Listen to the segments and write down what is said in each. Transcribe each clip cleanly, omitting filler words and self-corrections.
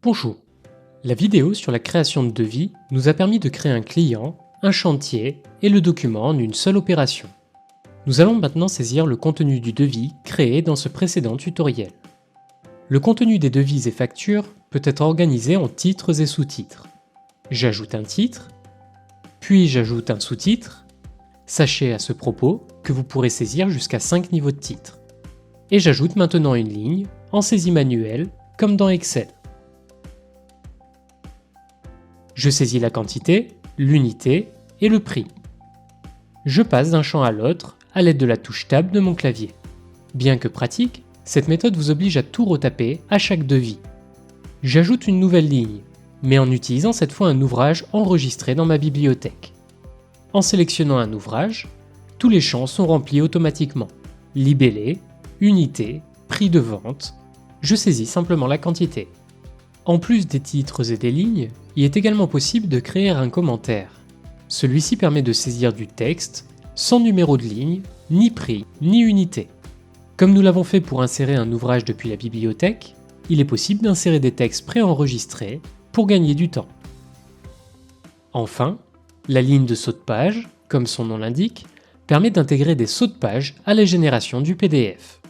Bonjour. La vidéo sur la création de devis nous a permis de créer un client, un chantier et le document en une seule opération. Nous allons maintenant saisir le contenu du devis créé dans ce précédent tutoriel. Le contenu des devis et factures peut être organisé en titres et sous-titres. J'ajoute un titre, puis j'ajoute un sous-titre. Sachez à ce propos que vous pourrez saisir jusqu'à 5 niveaux de titres. Et j'ajoute maintenant une ligne en saisie manuelle comme dans Excel. Je saisis la quantité, l'unité et le prix. Je passe d'un champ à l'autre à l'aide de la touche Tab de mon clavier. Bien que pratique, cette méthode vous oblige à tout retaper à chaque devis. J'ajoute une nouvelle ligne, mais en utilisant cette fois un ouvrage enregistré dans ma bibliothèque. En sélectionnant un ouvrage, tous les champs sont remplis automatiquement. Libellé, unité, prix de vente, je saisis simplement la quantité. En plus des titres et des lignes, il est également possible de créer un commentaire. Celui-ci permet de saisir du texte, sans numéro de ligne, ni prix, ni unité. Comme nous l'avons fait pour insérer un ouvrage depuis la bibliothèque, il est possible d'insérer des textes préenregistrés pour gagner du temps. Enfin, la ligne de saut de page, comme son nom l'indique, permet d'intégrer des sauts de page à la génération du PDF.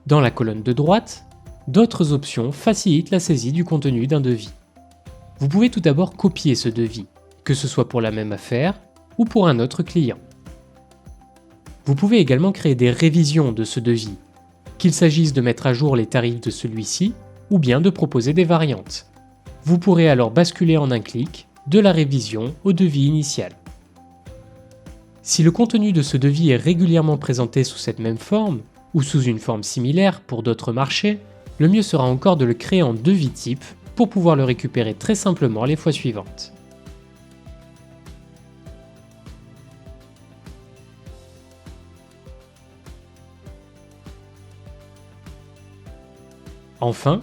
Dans la colonne de droite, d'autres options facilitent la saisie du contenu d'un devis. Vous pouvez tout d'abord copier ce devis, que ce soit pour la même affaire ou pour un autre client. Vous pouvez également créer des révisions de ce devis, qu'il s'agisse de mettre à jour les tarifs de celui-ci ou bien de proposer des variantes. Vous pourrez alors basculer en un clic de la révision au devis initial. Si le contenu de ce devis est régulièrement présenté sous cette même forme ou sous une forme similaire pour d'autres marchés, le mieux sera encore de le créer en devis type pour pouvoir le récupérer très simplement les fois suivantes. Enfin,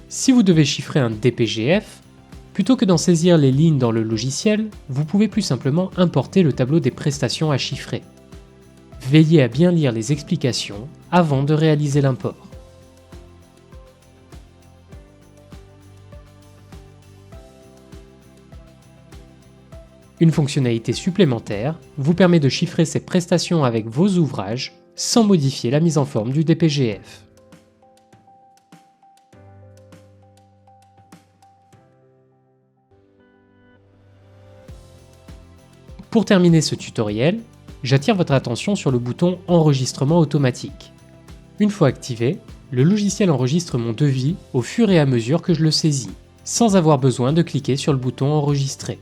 si vous devez chiffrer un DPGF, plutôt que d'en saisir les lignes dans le logiciel, vous pouvez plus simplement importer le tableau des prestations à chiffrer. Veillez à bien lire les explications avant de réaliser l'import. Une fonctionnalité supplémentaire vous permet de chiffrer ces prestations avec vos ouvrages sans modifier la mise en forme du DPGF. Pour terminer ce tutoriel, j'attire votre attention sur le bouton Enregistrement automatique. Une fois activé, le logiciel enregistre mon devis au fur et à mesure que je le saisis, sans avoir besoin de cliquer sur le bouton Enregistrer,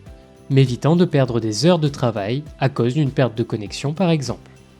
m'évitant de perdre des heures de travail à cause d'une perte de connexion par exemple.